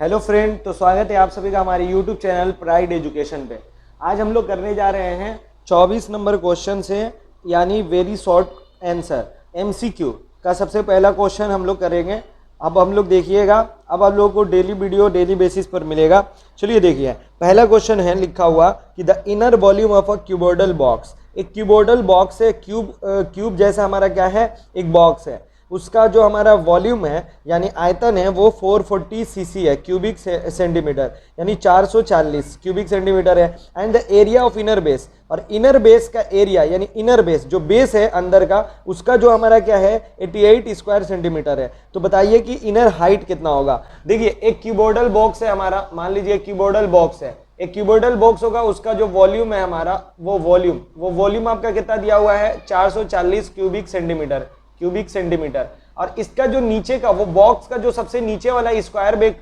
Hello friend, तो स्वागत है आप सभी का हमारे यूट्यूब चैनल प्राइड एजुकेशन पे। आज हम लोग करने जा रहे हैं 24 नंबर क्वेश्चन से, यानी वेरी शॉर्ट आंसर एमसीक्यू का सबसे पहला क्वेश्चन हम लोग करेंगे। अब हम लोग देखिएगा, अब आप लोगों को डेली वीडियो डेली बेसिस पर मिलेगा। चलिए देखिए, पहला क्वेश्चन है लिखा हुआ कि the inner volume of a cuboidal box. एक क्यूबोइडल बॉक्स है, क्यूब जैसा हमारा क्या है, एक बॉक्स है। उसका जो हमारा वॉल्यूम है यानी आयतन है वो 440 सीसी है, क्यूबिक सेंटीमीटर, यानी 440 क्यूबिक सेंटीमीटर है। And the area of inner base, और इनर बेस का एरिया यानी इनर बेस जो बेस है अंदर का, उसका जो हमारा क्या है 88 स्क्वायर सेंटीमीटर है। तो बताइए कि इनर हाइट कितना होगा। देखिए, एक क्यूबोइडल बॉक्स है हमारा, मान लीजिए क्यूबोइडल बॉक्स है, एक क्यूबोइडल बॉक्स होगा, उसका जो वॉल्यूम है हमारा वो वॉल्यूम आपका कितना दिया हुआ है 440 क्यूबिक सेंटीमीटर। और इसका जो नीचे का वो बॉक्स का जो सबसे नीचे वाला स्क्वायर बेस,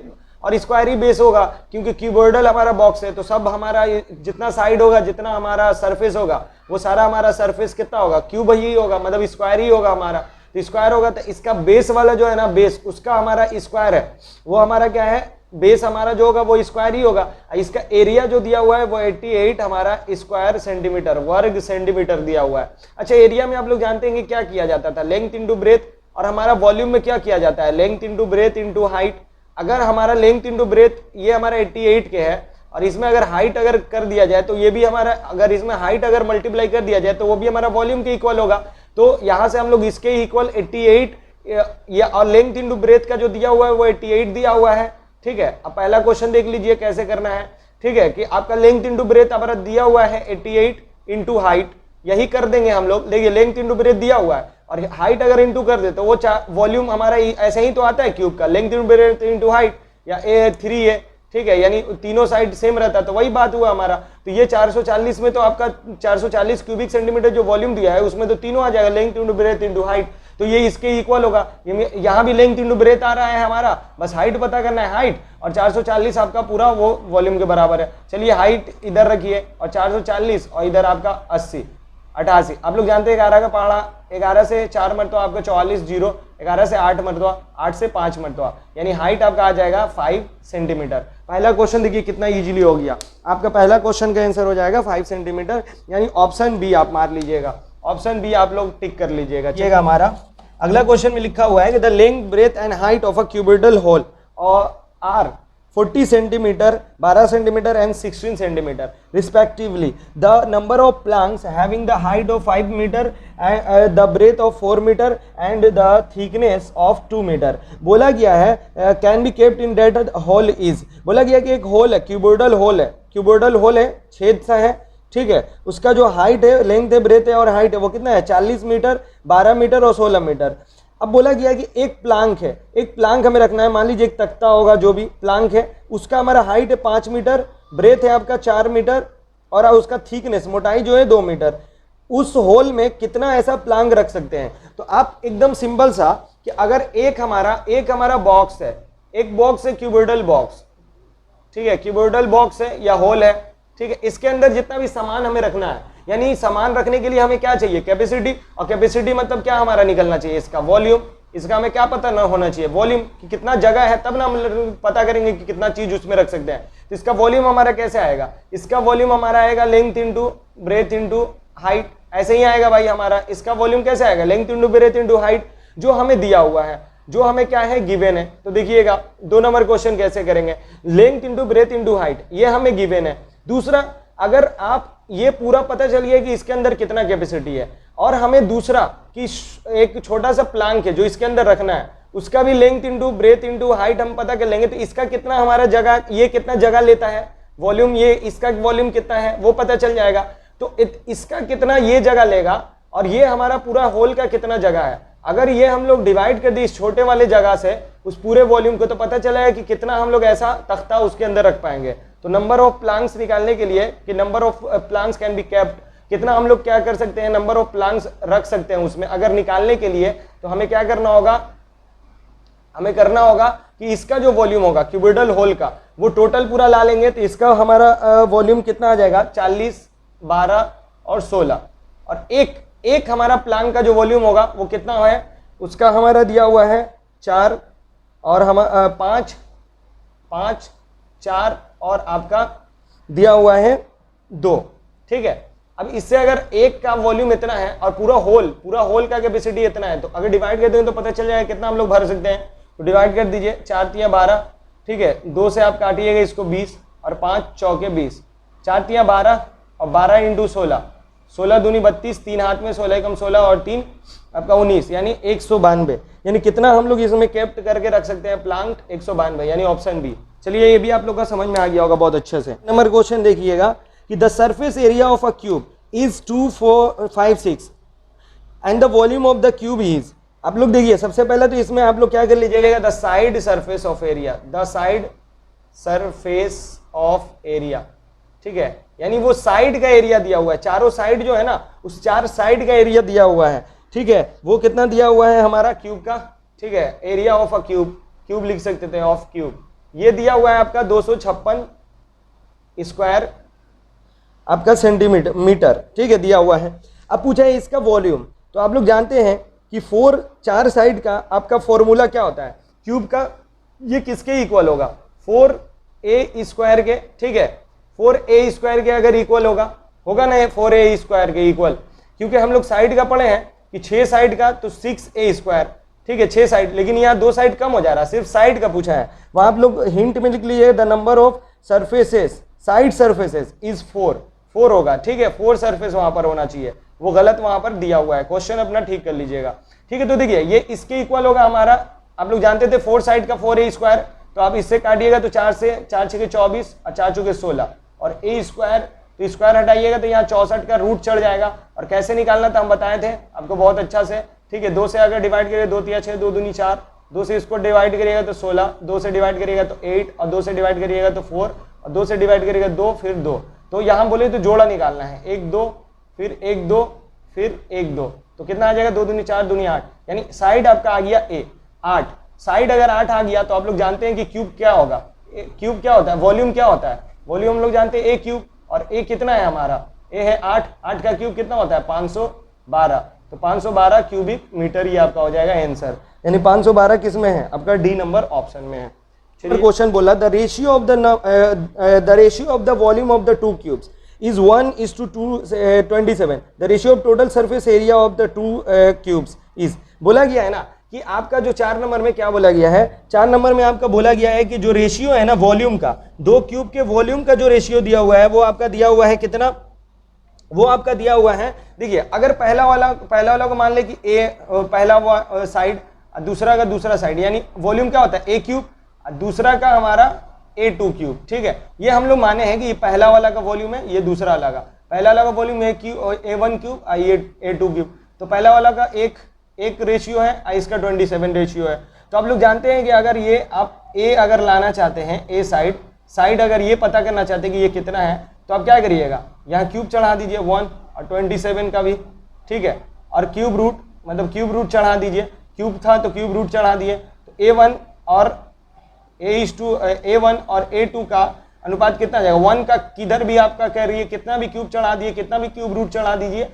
और स्क्वायर ही बेस होगा क्योंकि क्यूबोइडल हमारा बॉक्स है, तो सब हमारा जितना साइड होगा, जितना हमारा सरफेस होगा, वो सारा हमारा सरफेस कितना होगा, क्यूब ही होगा, मतलब स्क्वायर ही होगा हमारा। तो स्क्वायर होगा तो इसका बेस वाला जो है ना, बेस उसका हमारा स्क्वायर है, वो हमारा क्या है, बेस हमारा जो होगा वो स्क्वायर ही होगा। इसका एरिया जो दिया हुआ है वो 88 हमारा स्क्वायर सेंटीमीटर, वर्ग सेंटीमीटर दिया हुआ है। अच्छा, एरिया में आप लोग जानते हैं कि क्या किया जाता था, लेंथ इंटू ब्रेथ, और हमारा वॉल्यूम में क्या किया जाता है, length into breadth into height. अगर हमारा लेंथ इंटू ब्रेथ ये हमारा 88 के है, और इसमें अगर हाइट अगर कर दिया जाए तो ये भी हमारा, अगर इसमें हाइट अगर मल्टीप्लाई कर दिया जाए तो वो भी हमारा वॉल्यूम के इक्वल होगा। तो यहां से हम लोग इसके इक्वल 88 या, और लेंथ इंटू ब्रेथ का जो दिया हुआ है वो 88 दिया हुआ है। ठीक है, अब पहला क्वेश्चन देख लीजिए कैसे करना है। ठीक है, कि आपका लेंथ इंटू ब्रेथ हमारा दिया हुआ है 88 इंटू हाइट, यही कर देंगे हम लोग। देखिए, लेंथ इंटू ब्रेथ दिया हुआ है और हाइट अगर इंटू कर दे तो वो वॉल्यूम हमारा ऐसे ही तो आता है क्यूब का, length into breadth into height, या ए 3 है। ठीक है, यानी तीनों साइड सेम रहता है, तो वही बात हुआ हमारा। तो ये 440 में तो आपका 440 क्यूबिक सेंटीमीटर जो वॉल्यूम दिया है उसमें तो तीनों आ जाएगा, length into breadth into height, तो ये इसके इक्वल होगा। यहाँ भी लेंथ इंटू ब्रेथ आ रहा है हमारा, बस हाइट पता करना है हाइट, और 440 आपका पूरा वो वॉल्यूम के बराबर है। चलिए हाइट इधर रखिए, और 440 और इधर आपका 80 88। आप लोग जानते हैं 11 का पहाड़ा, 11 से 4 मरतबा आपका 44, 0, 11 से 8 मरतबा, 8 से 5 मरतबा, यानी हाइट आपका आ जाएगा 5 सेंटीमीटर। पहला क्वेश्चन देखिए कितना इजीली हो गया, आपका पहला क्वेश्चन का आंसर हो जाएगा 5 सेंटीमीटर, यानी ऑप्शन बी आप मार लीजिएगा, ऑप्शन बी आप लोग टिक कर लीजिएगा। चलिएगा हमारा अगला क्वेश्चन में लिखा हुआ है कि the length breadth and height of a cuboidal hole are 40 centimetre, 12 centimetre and 16 centimetre respectively. The number of planks having the height of 5 metre, the breadth of 4 metre and the thickness of 2 metre. बोला गया है can be kept in that hole is, बोला गया कि एक hole है, cuboidal hole है, cuboidal hole है, छेद सा है। ठीक है, उसका जो हाइट है, लेंथ है, ब्रेथ है और हाइट है वो कितना है 40 मीटर, 12 मीटर और 16 मीटर। अब बोला गया कि एक प्लांक है, एक प्लांक हमें रखना है, मान लीजिए एक तख्ता होगा, जो भी प्लांक है उसका हमारा हाइट है 5 मीटर, ब्रेथ है आपका 4 मीटर और उसका थिकनेस मोटाई जो है 2 मीटर। उस होल में कितना ऐसा प्लांक रख सकते हैं। तो आप एकदम सिंपल सा कि अगर एक हमारा बॉक्स है, एक बॉक्स है क्यूबोइडल बॉक्स, ठीक है, क्यूबोइडल बॉक्स है या होल है, ठीक है, इसके अंदर जितना भी सामान हमें रखना है, यानी सामान रखने के लिए हमें क्या चाहिए, कैपेसिटी, और कैपेसिटी मतलब क्या हमारा निकलना चाहिए, इसका वॉल्यूम, इसका हमें क्या पता ना होना चाहिए, वॉल्यूम कि कितना जगह है, तब ना हम पता करेंगे कि कितना चीज उसमें रख सकते हैं। तो इसका वॉल्यूम हमारा कैसे आएगा, इसका वॉल्यूम हमारा आएगा length into breadth into height, ऐसे ही आएगा भाई हमारा। इसका वॉल्यूम कैसे आएगा, length into breadth into height, जो हमें दिया हुआ है, जो हमें क्या है गिवन है। तो देखिएगा 2 नंबर क्वेश्चन कैसे करेंगे, length into breadth into height, ये हमें गिवन है। दूसरा, अगर आप ये पूरा पता चल गया कि इसके अंदर कितना कैपेसिटी है, और हमें दूसरा कि एक छोटा सा प्लांक है जो इसके अंदर रखना है, उसका भी length into breadth into height हम पता कर लेंगे, तो इसका कितना हमारा जगह, ये कितना जगह लेता है वॉल्यूम, ये इसका वॉल्यूम कितना है वो पता चल जाएगा। तो इसका कितना ये जगह लेगा, और ये हमारा पूरा होल का कितना जगह है। अगर ये हम लोग डिवाइड कर दी इस छोटे वाले जगह से उस पूरे वॉल्यूम को, तो पता चला है कि कितना हम लोग ऐसा तख्ता उसके अंदर रख पाएंगे। तो नंबर ऑफ प्लांक्स निकालने के लिए कि number of Planck's can be kept, कितना हम लोग क्या कर सकते हैं, नंबर ऑफ प्लांक्स रख सकते हैं उसमें, अगर निकालने के लिए तो हमें क्या करना होगा, हमें करना होगा कि इसका जो वॉल्यूम होगा क्यूबोइडल होल का वो टोटल पूरा ला लेंगे, तो इसका हमारा वॉल्यूम कितना आ जाएगा 40, 12 और 16, और एक हमारा प्लांक का जो वॉल्यूम होगा वो कितना है, उसका हमारा दिया हुआ है 4 और हम 5 5, 4 और आपका दिया हुआ है 2, ठीक है। अब इससे अगर एक का वॉल्यूम इतना है और पूरा होल का कैपेसिटी इतना है, तो अगर डिवाइड कर देंगे तो पता चल जाएगा कितना हम लोग भर सकते हैं। तो डिवाइड कर दीजिए, 4 तिया 12, ठीक है, 2 से आप काटिएगा इसको 20 और 5 चौके 20, 4 तिया 12 और 12 इंटू 16, 16 दूनी 32, 3 हाथ में 16 कम 16 और 3 आपका 19, यानी 192। यानी कितना हम लोग इसमें कैप्ट करके रख सकते हैं प्लांट, 192, यानी ऑप्शन बी। चलिए ये भी आप लोग का समझ में आ गया होगा बहुत अच्छे से। नंबर क्वेश्चन देखिएगा कि the surface area of a cube is 2, 4, 5, 6 and the volume of the cube is. आप लोग देखिए सबसे पहले तो इसमें आप लोग क्या कर लीजिएगा, the side surface of area, the side surface of area, ठीक है, यानी वो साइड का एरिया दिया हुआ है, चारों साइड जो है ना, उस 4 साइड का एरिया दिया हुआ है, ठीक है। वो कितना दिया हुआ है हमारा क्यूब का, ठीक है, एरिया ऑफ अ क्यूब लिख सकते थे, ऑफ क्यूब, ये दिया हुआ है आपका 256 स्क्वायर आपका सेंटीमीटर, ठीक है, दिया हुआ है। अब पूछा है इसका वॉल्यूम, तो आप लोग जानते हैं कि 4 साइड का आपका फॉर्मूला क्या होता है क्यूब का, ये किसके इक्वल होगा, 4a स्क्वायर के, ठीक है, 4a स्क्वायर के अगर इक्वल होगा ना 4a स्क्वायर के इक्वल, क्योंकि हम लोग साइड का पढ़े हैं कि 6 साइड का तो 6a स्क्वायर, ठीक है, 6 साइड, लेकिन यहाँ 2 साइड कम हो जा रहा है, सिर्फ साइड का पूछा है। वहां आप लोग हिंट में लिख लीजिए the number of surfaces, side surfaces is 4 होगा, ठीक है, 4 सरफेस वहां पर होना चाहिए, वो गलत वहां पर दिया हुआ है, क्वेश्चन अपना ठीक कर लीजिएगा, ठीक है। तो देखिए ये इसके इक्वल होगा हमारा, आप लोग जानते थे 4 साइड का 4a स्क्वायर, तो आप इससे काटिएगा तो 4 से 4 6 24 और 4 चौके 16 और a स्क्वायर, तो स्क्वायर हटाइएगा तो यहाँ 64 का रूट चढ़ जाएगा। और कैसे निकालना था हम बताए थे आपको बहुत अच्छा से, ठीक है। 2 से अगर डिवाइड करिए 2 तिया 6, 2 दूनी 4, 2 से इसको डिवाइड करिएगा तो 16, 2 से डिवाइड करिएगा तो 8 और 2 से डिवाइड करिएगा तो 4 और 2 से डिवाइड करिएगा 2 फिर 2, तो यहाँ बोले तो जोड़ा निकालना है, 1 2 फिर 1 2 फिर 1 2, तो कितना आ जाएगा, 2 दूनी 4 दूनी 8, यानी साइड आपका आ गया a 8। साइड अगर 8 आ गया तो आप लोग जानते हैं कि क्यूब क्या होगा, क्यूब क्या होता है, वॉल्यूम क्या होता है, वॉल्यूम हम लोग जानते हैं a क्यूब, और a कितना है हमारा, a है 8 का क्यूब कितना होता है 512, तो 512 क्यूबिक मीटर ही आपका हो जाएगा आंसर, यानी 512 किस में है आपका, डी नंबर ऑप्शन में है। क्वेश्चन बोला the ratio of the volume of the 2 cubes is 1:227, the ratio of total surface area of the 2 cubes is, बोला गया है ना कि आपका जो 4 नंबर में क्या बोला गया है, 4 नंबर में आपका बोला गया है कि जो रेशियो है ना वॉल्यूम का, 2 क्यूब के वॉल्यूम का जो रेशियो दिया हुआ है वो आपका दिया हुआ है कितना, वो आपका दिया हुआ है, देखिए अगर पहला वाला को मान ले कि ए पहला साइड, दूसरा का दूसरा साइड, यानी वॉल्यूम क्या होता है a क्यूब, दूसरा का हमारा a2 क्यूब, ठीक है। ये हम लोग माने हैं कि ये पहला वाला का वॉल्यूम है, ये दूसरा वाला का, पहला वाला का वॉल्यूम a1 क्यूब और ये a2 क्यूब, तो पहला वाला का एक रेशियो है और इसका 27 रेशियो है। तो आप लोग जानते हैं कि अगर ये आप a अगर लाना चाहते हैं, a साइड अगर ये पता करना चाहते हैं कि ये कितना है, तो आप क्या करिएगा, यहाँ क्यूब चढ़ा दीजिए 1 और 27 का भी, ठीक है, और क्यूब रूट मतलब क्यूब रूट चढ़ा दीजिए, क्यूब था तो क्यूब रूट चढ़ा दिए, तो a1 और a1 और a2 का अनुपात कितना आ जाएगा, 1 का किधर भी आपका कह रही है कितना भी क्यूब चढ़ा दिए, कितना भी क्यूब रूट चढ़ा दीजिए,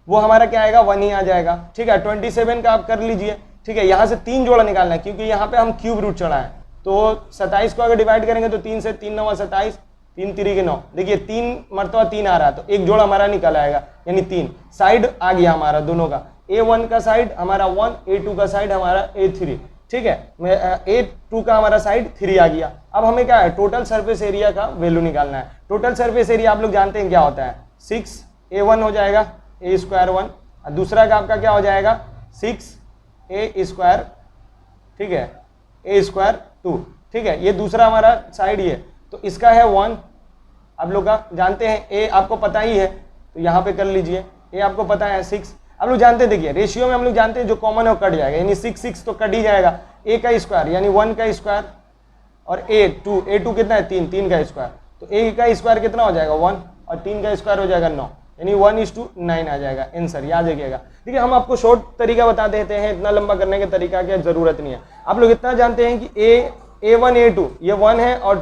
वो हमारा क्या आएगा 1 ही आ जाएगा, ठीक है। 27 का आप कर लीजिए, ठीक है, यहाँ से 3 जोड़ा निकालना है क्योंकि यहाँ पे हम क्यूब रूट चढ़ा है, तो 27 को अगर डिवाइड करेंगे तो 3 से 3 9 27, 3 3 के 9, देखिए 3 मरतबा 3 आ रहा है, तो एक जोड़ा हमारा निकल आएगा, यानी 3 साइड आ गया हमारा दोनों का, a1 का साइड हमारा 1, a2 का साइड हमारा a3, ठीक है, a2 का हमारा साइड 3 आ गया। अब हमें क्या है, टोटल सरफेस एरिया का वैल्यू निकालना है। टोटल सरफेस एरिया आप लोग जानते हैं क्या होता है, 6a1 हो जाएगा a स्क्वायर 1, और दूसरा का आपका क्या हो जाएगा 6a स्क्वायर, ठीक है, a स्क्वायर 2, ठीक है, ये दूसरा हमारा साइड ये, तो इसका है 1, आप लोग का जानते हैं a आपको पता ही है, तो यहाँ पे कर लीजिए, a आपको पता है 6, आप लोग जानते हैं, देखिए रेशियो में हम लोग जानते हैं जो कॉमन है वो कट जाएगा, यानी 6 तो कट ही जाएगा, a का स्क्वायर यानी 1 का स्क्वायर और a2 कितना है 3 का स्क्वायर, तो a का स्क्वायर कितना हो जाएगा 1 और 3 का स्क्वायर हो जाएगा 9, यानी 1:9 आ जाएगा आंसर, याद रखिएगा। देखिए हम आपको शॉर्ट तरीका बता देते हैं, इतना लंबा करने का तरीका की जरूरत नहीं है। आप लोग इतना जानते हैं कि a1 a2 ये 1 है और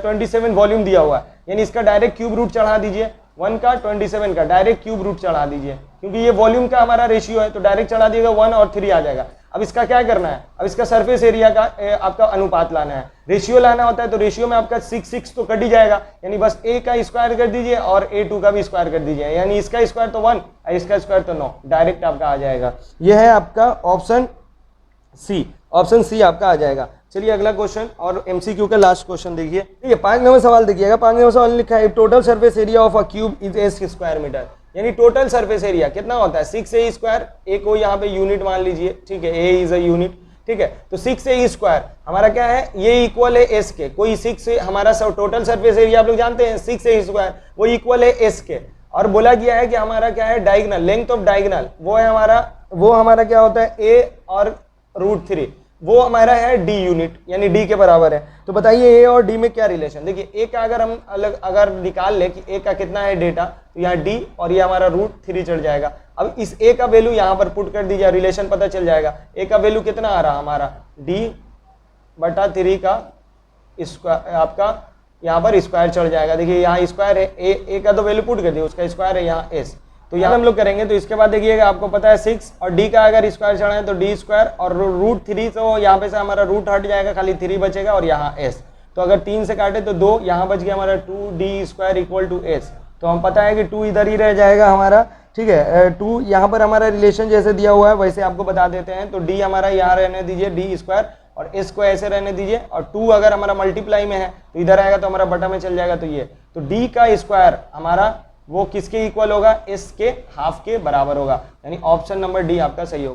27 वॉल्यूम दिया हुआ है, यानी इसका डायरेक्ट क्यूब रूट चढ़ा दीजिए, 1 का 27 का डायरेक्ट क्यूब रूट चढ़ा दीजिए, क्योंकि ये वॉल्यूम का हमारा रेशियो है, तो डायरेक्ट चढ़ा दिएगा 1 और 3 आ जाएगा। अब इसका क्या करना है, अब इसका सरफेस एरिया का आपका अनुपात लाना है, रेशियो लाना होता है। तो रेशियो में आपका 6 तो कट ही जाएगा, यानी बस a का स्क्वायर कर दीजिए और a2 का भी स्क्वायर कर दीजिए, यानी इसका स्क्वायर तो 1 और इसका स्क्वायर तो 9, डायरेक्ट आपका आ जाएगा। यह है आपका ऑप्शन सी आपका आ जाएगा। चलिए अगला क्वेश्चन और एमसीक्यू का लास्ट क्वेश्चन देखिए। ठीक है, 5 नंबर सवाल देखिएगा। 5 नंबर सवाल लिखा है total surface area of a cube is S square metre, यानी टोटल सरफेस एरिया कितना होता है 6a स्क्वायर, ए को यहाँ पे यूनिट मान लीजिए, ठीक है, a इज अ यूनिट, ठीक है। तो 6a स्क्वायर हमारा क्या है, ये इक्वल है s के, कोई 6 हमारा टोटल सरफेस एरिया आप लोग जानते हैं 6a स्क्वायर, वो इक्वल है s के। और बोला गया है कि हमारा क्या है डायगोनल, लेंथ ऑफ डायगोनल वो हमारा क्या होता है a और √3, वो हमारा है d यूनिट, यानी d के बराबर है। तो बताइए a और d में क्या रिलेशन। देखिए a का अगर हम अगर निकाल ले कि a का कितना है डेटा, तो यहाँ d और ये हमारा √3 चढ़ जाएगा। अब इस a का वैल्यू यहाँ पर पुट कर दीजिए, रिलेशन पता चल जाएगा। a का वैल्यू कितना आ रहा हमारा d/3 का स्क्वायर, आपका यहाँ पर स्क्वायर चढ़ जाएगा। देखिए यहाँ स्क्वायर है, a का तो वैल्यू पुट कर दिया, उसका स्क्वायर है यहाँ s, तो यहाँ हम लोग करेंगे। तो इसके बाद देखिएगा आपको पता है 6 और d का अगर स्क्वायर चढ़ा है तो d स्क्वायर और √3, तो यहाँ पे से हमारा रूट हट जाएगा, खाली 3 बचेगा और यहाँ s। तो अगर 3 से काटे तो 2, यहाँ बच गया हमारा 2d square equal to s। तो हम पता है कि 2 इधर ही रह जाएगा हमारा, ठीक है। 2 यहाँ पर हमारा रिलेशन जैसे दिया हुआ है वैसे आपको बता देते हैं। तो d हमारा यहाँ रहने दीजिए d स्क्वायर और s को ऐसे रहने दीजिए, और 2 अगर हमारा मल्टीप्लाई में है तो इधर आएगा तो हमारा बटा में चल जाएगा। तो ये तो d का स्क्वायर हमारा वो किसके इक्वल होगा, s के हाफ के बराबर होगा, यानी ऑप्शन नंबर डी आपका सही होगा।